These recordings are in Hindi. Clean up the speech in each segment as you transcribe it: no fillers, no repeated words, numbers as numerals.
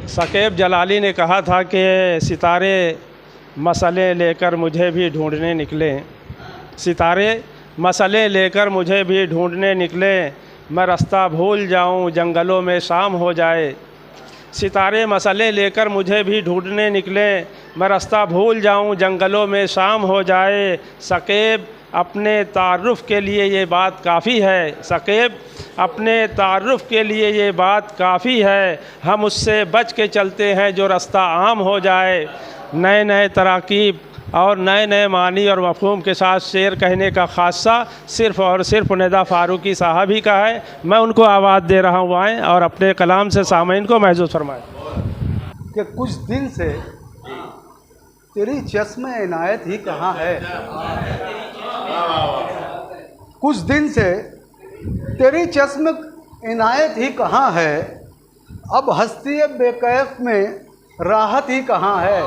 शकीब जलाली ने कहा था कि सितारे मसले लेकर मुझे भी ढूंढने निकले, सितारे मसले लेकर मुझे भी ढूंढने निकले, मैं रास्ता भूल जाऊं जंगलों में शाम हो जाए। सितारे मसले लेकर मुझे भी ढूंढने निकले, मैं रास्ता भूल जाऊं जंगलों में शाम हो जाए। शकीब अपने तारुफ़ के लिए ये बात काफ़ी है, शकीब अपने तारुफ़ के लिए ये बात काफ़ी है, हम उससे बच के चलते हैं जो रास्ता आम हो जाए। नए नए तराकीब और नए नए मानी और मफ़हूम के साथ शेर कहने का ख़ासा सिर्फ़ और सिर्फ निदा फ़ारूकी साहब ही का है। मैं उनको आवाज़ दे रहा हूँ, आएँ और अपने कलाम से सामईन को महसूस फरमाएँ कि कुछ दिन से तेरी चश्म इनायत ही कहाँ है, कुछ दिन से तेरी चश्म इनायत ही कहाँ है, अब हस्ती बेकैफ में राहत ही कहाँ है,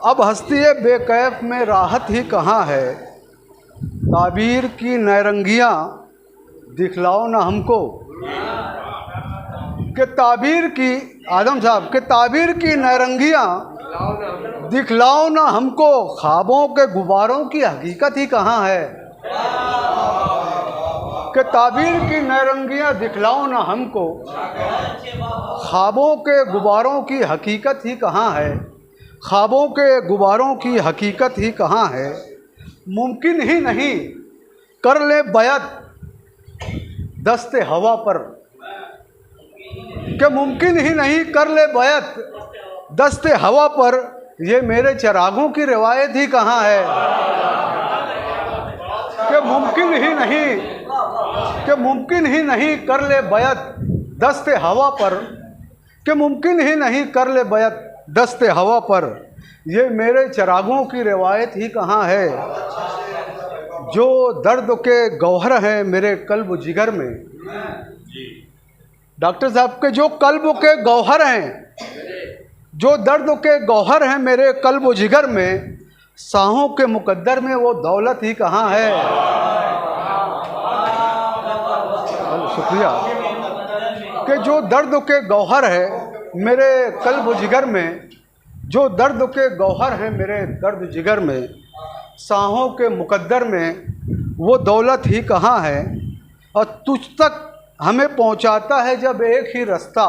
अब हस्ती बेकैफ में राहत ही कहाँ है। ताबीर की नैरंगियाँ दिखलाओ ना हमको, कि ताबीर की आदम साहब के ताबीर की नैरंगियाँ दिखलाओ ना हमको, ख्वाबों के गुबारों की हकीकत ही कहाँ है, कि ताबीर की नैरंगियाँ दिखलाओ ना हमको, ख्वाबों के गुबारों की हकीकत ही कहाँ है, ख्वाबों के गुबारों की हकीकत ही कहाँ है। मुमकिन ही नहीं कर ले बैत दस्ते हवा पर, कि मुमकिन ही नहीं कर ले बैत दस्ते हवा पर, ये मेरे चिरागों की रिवायत ही कहाँ है, कि मुमकिन ही नहीं कर ले बैत दस्ते हवा पर, कि मुमकिन ही नहीं कर ले बैत दस्ते हवा पर, ये मेरे चिरागों की रिवायत ही कहाँ है। जो दर्द के गौहर हैं मेरे कल्ब जिगर में, डॉक्टर साहब के जो कल्ब के गौहर हैं, जो दर्द के गौहर हैं मेरे कल्ब जिगर में, साहों के मुकद्दर में वो दौलत ही कहाँ है। शुक्रिया। कि जो दर्द के गौहर है मेरे कल्ब जिगर में, जो दर्द के गौहर हैं मेरे दर्द जिगर में, साहों के मुकद्दर में वो दौलत ही कहाँ है। और तुझ तक हमें पहुँचाता है जब एक ही रास्ता,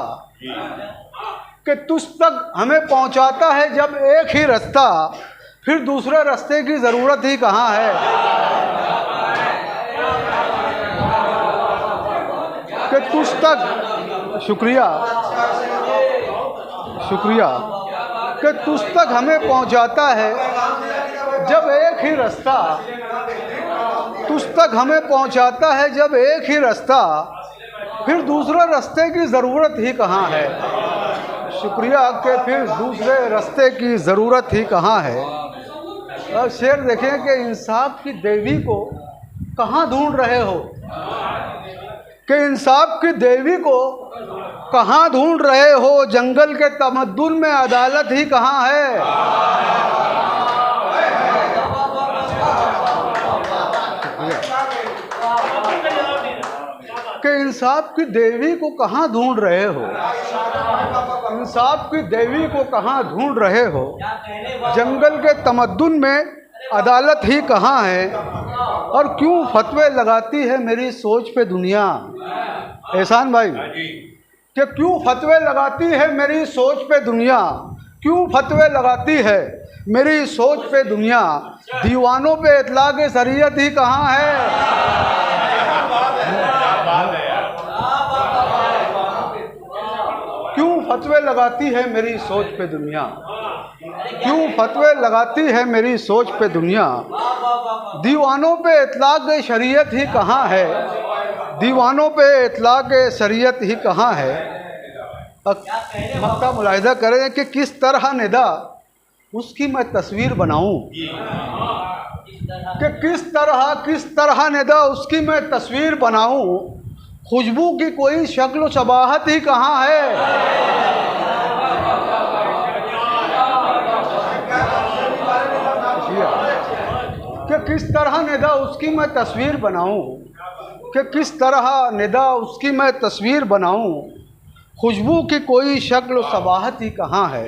कि तुझ तक हमें पहुँचाता है जब एक ही रास्ता, फिर दूसरे रास्ते की ज़रूरत ही कहाँ है। कि तुझ तक शुक्रिया कि तुझ तक हमें पहुँचाता है जब एक ही रास्ता, तुझ तक हमें पहुँचाता है जब एक ही रास्ता, फिर दूसरे रास्ते की ज़रूरत ही कहाँ है। शुक्रिया कि फिर दूसरे रास्ते की ज़रूरत ही कहाँ है। और शेर देखें कि इंसाफ की देवी को कहाँ ढूंढ रहे हो, कि इंसाफ की देवी को कहाँ ढूंढ रहे हो, जंगल के तमद्दुन में अदालत ही कहाँ है। कि इंसाफ की देवी को कहाँ ढूंढ रहे हो, इंसाफ की देवी को कहाँ ढूंढ रहे हो, जंगल के तमद्दुन में अदालत ही कहाँ है। और क्यों फतवे लगाती है मेरी सोच पे दुनिया, एहसान भाई, कि क्यों फतवे लगाती है मेरी सोच पे दुनिया, क्यों फतवे लगाती है मेरी सोच पे दुनिया, दीवानों पे इतलाक़ शरीयत ही कहाँ है। क्यों फतवे लगाती है मेरी सोच पे दुनिया, क्यों फतवे लगाती है मेरी सोच पे दुनिया, दीवानों पे इतलाक़ शरीयत ही कहाँ है, दीवानों पे इतलाक़ शरीयत ही कहाँ है। मक्ता मुलाहिज़ा करें कि किस तरह निदा उसकी मैं तस्वीर बनाऊं, कि किस तरह निदा उसकी मैं तस्वीर बनाऊं, खुशबू की कोई शक्ल शबाहत ही कहाँ है। कि किस तरह निदा उसकी मैं तस्वीर बनाऊं, कि किस तरह निदा उसकी मैं तस्वीर बनाऊं, खुशबू की कोई शक्ल सबाहत ही कहाँ है,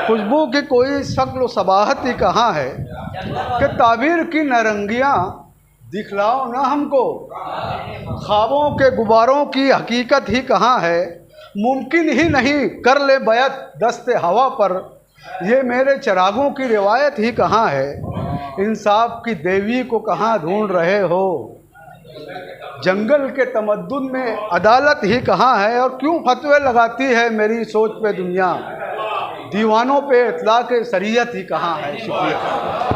खुशबू की कोई शक्ल सबाहत ही कहाँ है, कि ताबीर की नारंगियाँ दिखलाओ ना हमको, ख्वाबों के गुबारों की हकीकत ही कहाँ है, मुमकिन ही नहीं कर ले बैत दस्ते हवा पर, ये मेरे चरागों की रिवायत ही कहाँ है, इंसाफ की देवी को कहाँ ढूंढ रहे हो, जंगल के तमद्दुन में अदालत ही कहाँ है, और क्यों फतवे लगाती है मेरी सोच पे दुनिया, दीवानों पे इत्लाक़ शरीयत ही कहाँ है। शुक्रिया।